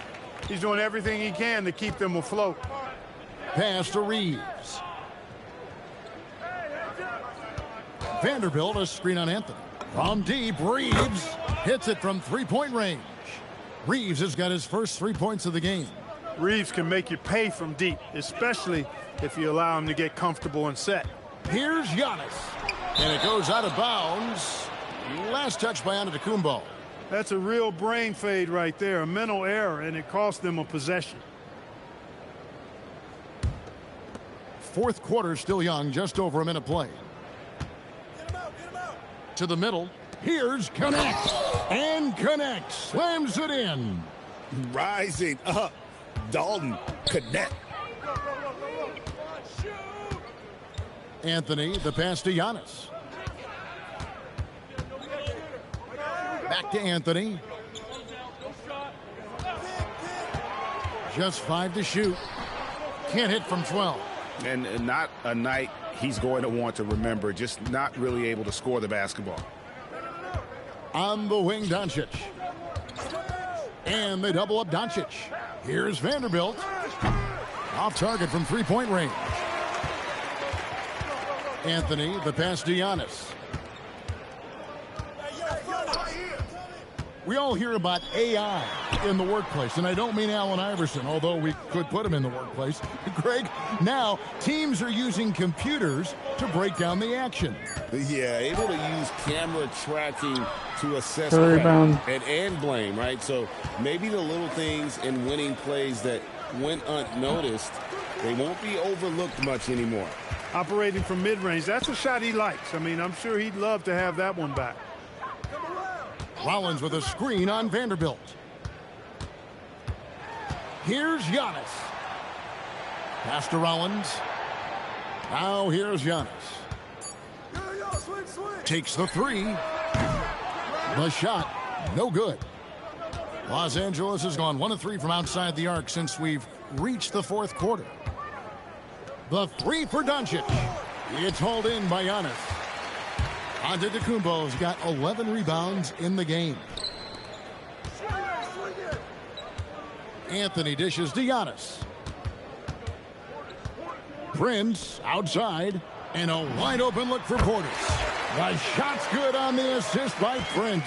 He's doing everything he can to keep them afloat. Pass to Reeves. Vanderbilt, a screen on Anthony. From deep, Reeves hits it from three-point range. Reeves has got his first 3 points of the game. Reeves can make you pay from deep, especially if you allow him to get comfortable and set. Here's Giannis. And it goes out of bounds. Last touch by Antetokounmpo. That's a real brain fade right there, a mental error, and it cost them a possession. Fourth quarter still young, just over a minute played. To the middle. Here's Connect. And Connect slams it in. Rising up. Dalton Connect. Anthony, the pass to Giannis. Back to Anthony. Just 5 to shoot. Can't hit from 12. And not a night he's going to want to remember, just not really able to score the basketball. On the wing, Doncic. And they double up Doncic. Here's Vanderbilt. Off target from three-point range. Anthony, the pass to Giannis. We all hear about AI in the workplace, and I don't mean Allen Iverson, although we could put him in the workplace. Greg, now teams are using computers to break down the action. Yeah, able to use camera tracking to assess Rebound. and blame, right? So maybe the little things in winning plays that went unnoticed, they won't be overlooked much anymore. operating from mid-range. That's a shot he likes. I mean, I'm sure he'd love to have that one back. Rollins with a screen on Vanderbilt. Here's Giannis. Pass to Rollins. Now here's Giannis. Takes the three. The shot, no good. Los Angeles has gone 1 of 3 from outside the arc since we've reached the fourth quarter. The three for Doncic. It's hauled in by Giannis. Antetokounmpo's got 11 rebounds in the game. Anthony dishes to Giannis. Prince outside, and a wide open look for Portis. The shot's good on the assist by Prince.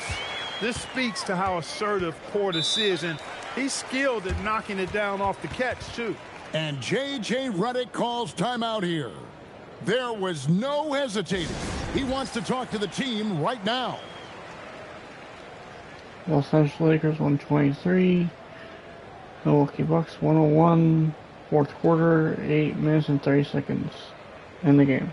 This speaks to how assertive Portis is, and he's skilled at knocking it down off the catch, too. And J.J. Redick calls timeout here. There was no hesitating. He wants to talk to the team right now. Los Angeles Lakers 123. Milwaukee Bucks 101. Fourth quarter, 8 minutes and 30 seconds in the game.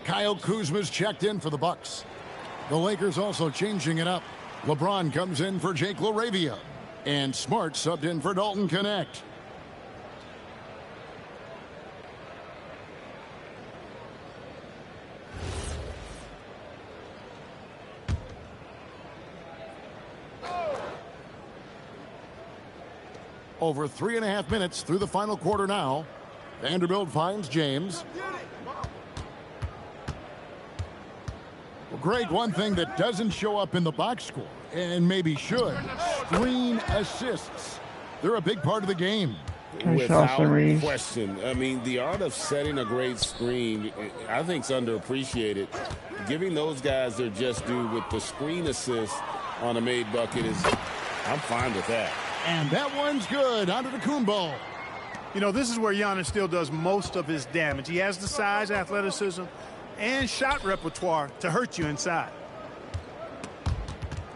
Kyle Kuzma's checked in for the Bucks. The Lakers also changing it up. LeBron comes in for Jake LaRavia. And Smart subbed in for Dalton Connect. Over 3.5 minutes through the final quarter now. Vanderbilt finds James. Well, Greg, one thing that doesn't show up in the box score, and maybe should, screen assists. They're a big part of the game. Without question. I mean, the art of setting a great screen, I think, is underappreciated. Giving those guys their just due with the screen assist on a made bucket is, I'm fine with that. And that one's good. Antetokounmpo. You know, this is where Giannis still does most of his damage. He has the size, athleticism, and shot repertoire to hurt you inside.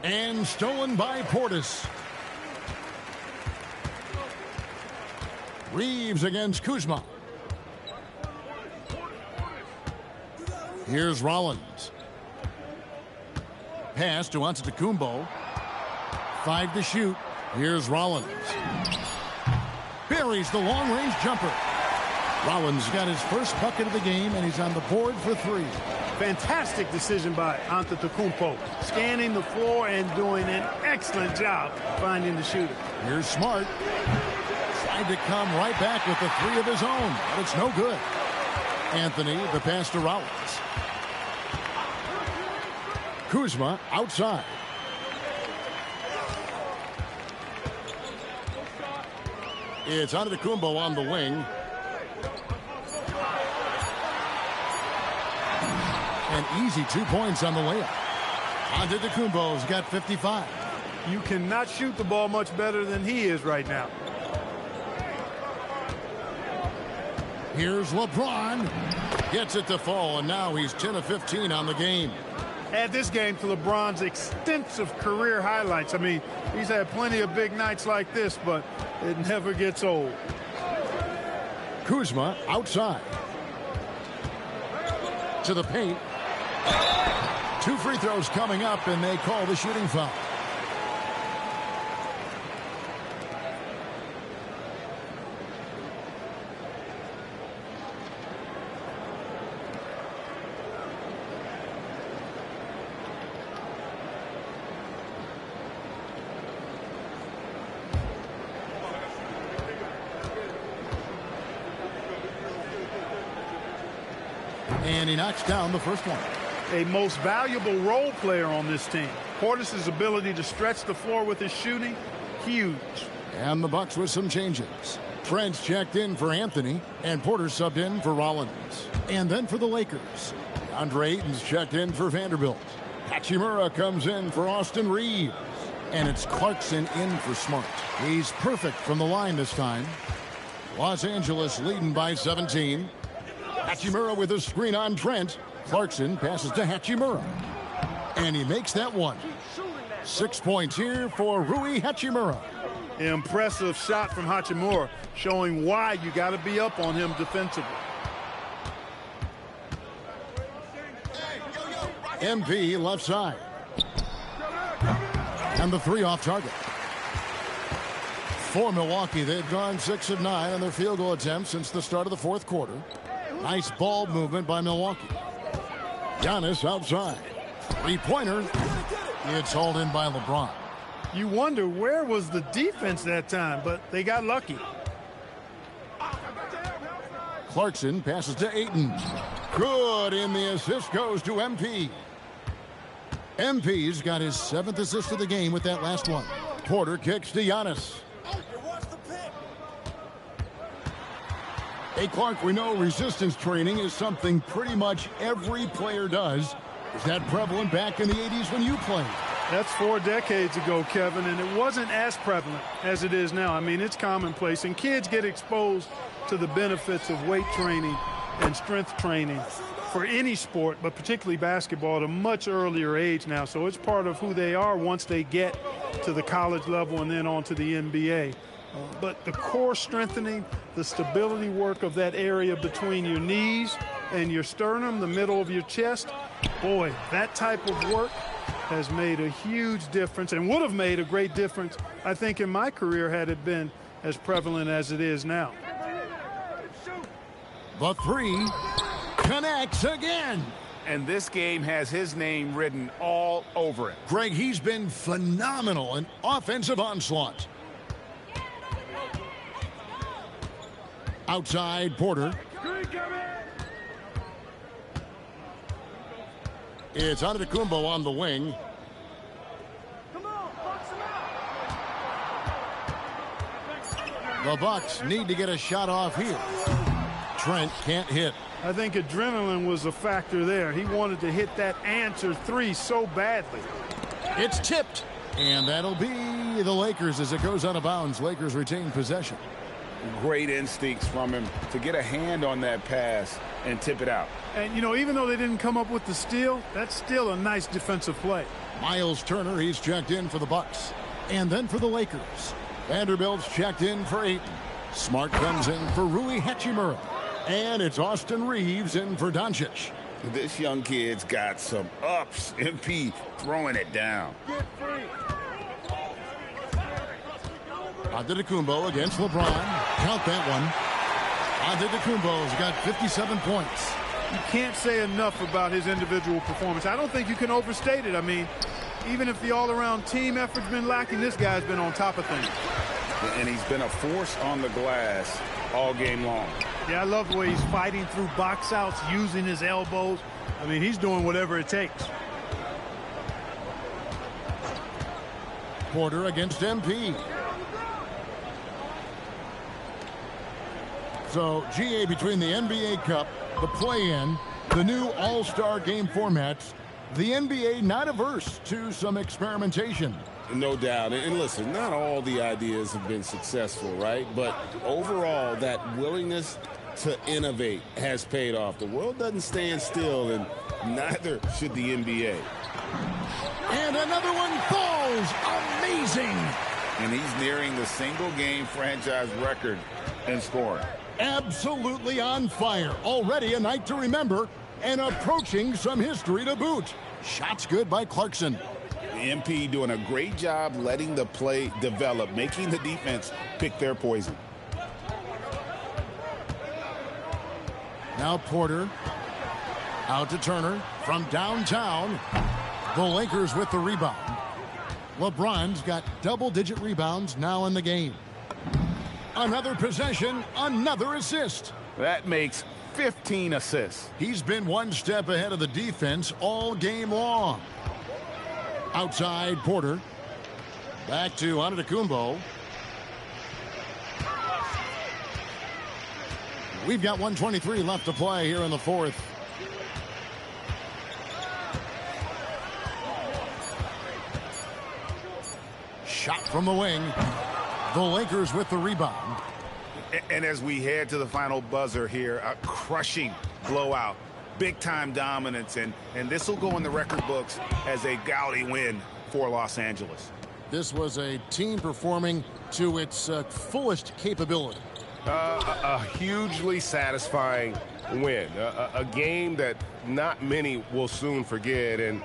And stolen by Portis. Reeves against Kuzma. Here's Rollins. Pass to Antetokounmpo. 5 to shoot. Here's Rollins. Buries the long-range jumper. Rollins got his first bucket of the game, and he's on the board for 3. Fantastic decision by Antetokounmpo. Scanning the floor and doing an excellent job finding the shooter. Here's Smart. Tried to come right back with the 3 of his own, but it's no good. Anthony, the pass to Rollins. Kuzma outside. It's Antetokounmpo on the wing. And easy 2 points on the layup. Antetokounmpo's got 55. You cannot shoot the ball much better than he is right now. Here's LeBron. Gets it to fall, and now he's 10 of 15 on the game. Add this game to LeBron's extensive career highlights. I mean, he's had plenty of big nights like this, but it never gets old. Kuzma outside. To the paint. 2 free throws coming up, and they call the shooting foul. And he knocks down the first one. A most valuable role player on this team. Portis' ability to stretch the floor with his shooting, huge. And the Bucks with some changes. Trent's checked in for Anthony, and Porter subbed in for Rollins. And then for the Lakers, Andre Ayton's checked in for Vanderbilt. Hachimura comes in for Austin Reeves. And it's Clarkson in for Smart. He's perfect from the line this time. Los Angeles leading by 17. Hachimura with a screen on Trent. Clarkson passes to Hachimura. And he makes that one. 6 points here for Rui Hachimura. Impressive shot from Hachimura, showing why you got to be up on him defensively. MP left side. And the three off target. For Milwaukee, they've gone 6 of 9 on their field goal attempts since the start of the fourth quarter. Nice ball movement by Milwaukee. Giannis outside. Three-pointer. It's hauled in by LeBron. You wonder where was the defense that time, but they got lucky. Clarkson passes to Ayton. Good, and the assist goes to MP. MP's got his 7th assist of the game with that last one. Porter kicks to Giannis. Hey, Clark, we know resistance training is something pretty much every player does. Is that prevalent back in the 80s when you played? That's 4 decades ago, Kevin, and it wasn't as prevalent as it is now. I mean, it's commonplace, and kids get exposed to the benefits of weight training and strength training for any sport, but particularly basketball, at a much earlier age now. So it's part of who they are once they get to the college level and then on to the NBA. But the core strengthening, the stability work of that area between your knees and your sternum, the middle of your chest, boy, that type of work has made a huge difference and would have made a great difference, I think, in my career had it been as prevalent as it is now. The three connects again. And this game has his name written all over it. Greg, he's been phenomenal in offensive onslaught. Outside, Porter. It's Antetokounmpo on the wing. The Bucks need to get a shot off here. Trent can't hit. I think adrenaline was a factor there. He wanted to hit that answer three so badly. It's tipped. And that'll be the Lakers as it goes out of bounds. Lakers retain possession. Great instincts from him to get a hand on that pass and tip it out. And, you know, even though they didn't come up with the steal, that's still a nice defensive play. Miles Turner, he's checked in for the Bucks. And then for the Lakers, Vanderbilt's checked in for Ayton. Smart comes in for Rui Hachimura. And it's Austin Reeves in for Doncic. This young kid's got some ups. MP throwing it down. Antetokounmpo against LeBron. Count that one. Antetokounmpo's got 57 points. You can't say enough about his individual performance. I don't think you can overstate it. I mean, even if the all-around team effort's been lacking, this guy's been on top of things. And he's been a force on the glass all game long. Yeah, I love the way he's fighting through box outs, using his elbows. I mean, he's doing whatever it takes. Porter against MP. So, GA, between the NBA Cup, the play-in, the new All-Star game formats, the NBA not averse to some experimentation. No doubt. And listen, not all the ideas have been successful, right? But overall, that willingness to innovate has paid off. The world doesn't stand still, and neither should the NBA. And another one falls. Amazing. And he's nearing the single-game franchise record in scoring. Absolutely on fire. Already a night to remember and approaching some history to boot. Shots good by Clarkson. MP doing a great job letting the play develop, making the defense pick their poison. Now Porter out to Turner from downtown. The Lakers with the rebound. LeBron's got double-digit rebounds now in the game. Another possession, another assist. That makes 15 assists. He's been one step ahead of the defense all game long. Outside Porter. Back to Antetokounmpo. We've got 1:23 left to play here in the fourth. Shot from the wing. The Lakers with the rebound. And as we head to the final buzzer here, a crushing blowout. Big-time dominance, and this will go in the record books as a gaudy win for Los Angeles. This was a team performing to its fullest capability. A hugely satisfying win. A game that not many will soon forget. And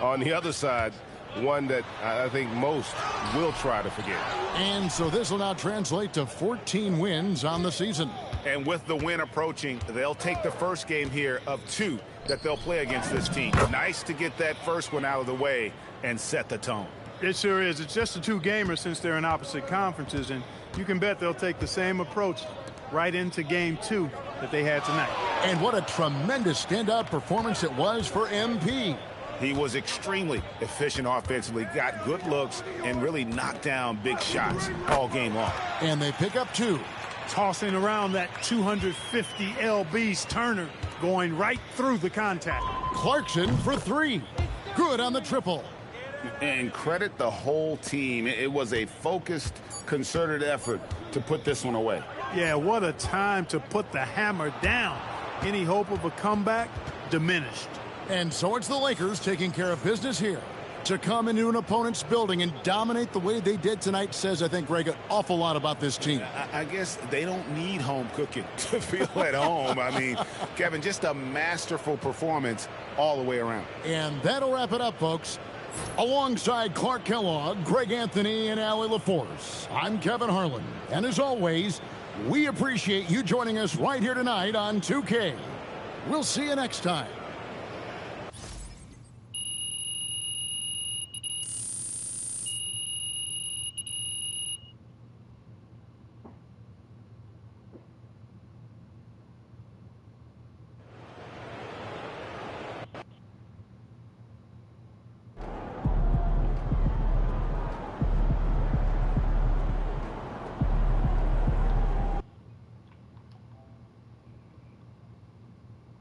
on the other side, one that I think most will try to forget. And so this will now translate to 14 wins on the season. And with the win approaching, they'll take the first game here of 2 that they'll play against this team. Nice to get that first one out of the way and set the tone. It sure is. It's just a 2-gamer since they're in opposite conferences, and you can bet they'll take the same approach right into game 2 that they had tonight. And what a tremendous standout performance it was for MP. He was extremely efficient offensively, got good looks, and really knocked down big shots all game long. And they pick up 2. Tossing around that 250 lbs, Turner going right through the contact. Clarkson for 3. Good on the triple. And credit the whole team. It was a focused, concerted effort to put this one away. Yeah, what a time to put the hammer down. Any hope of a comeback diminished. And so it's the Lakers taking care of business here. To come into an opponent's building and dominate the way they did tonight says, I think, Greg, an awful lot about this team. I guess they don't need home cooking to feel at home. I mean, Kevin, just a masterful performance all the way around. And that'll wrap it up, folks. Alongside Clark Kellogg, Greg Anthony, and Allie LaForce, I'm Kevin Harlan. And as always, we appreciate you joining us right here tonight on 2K. We'll see you next time.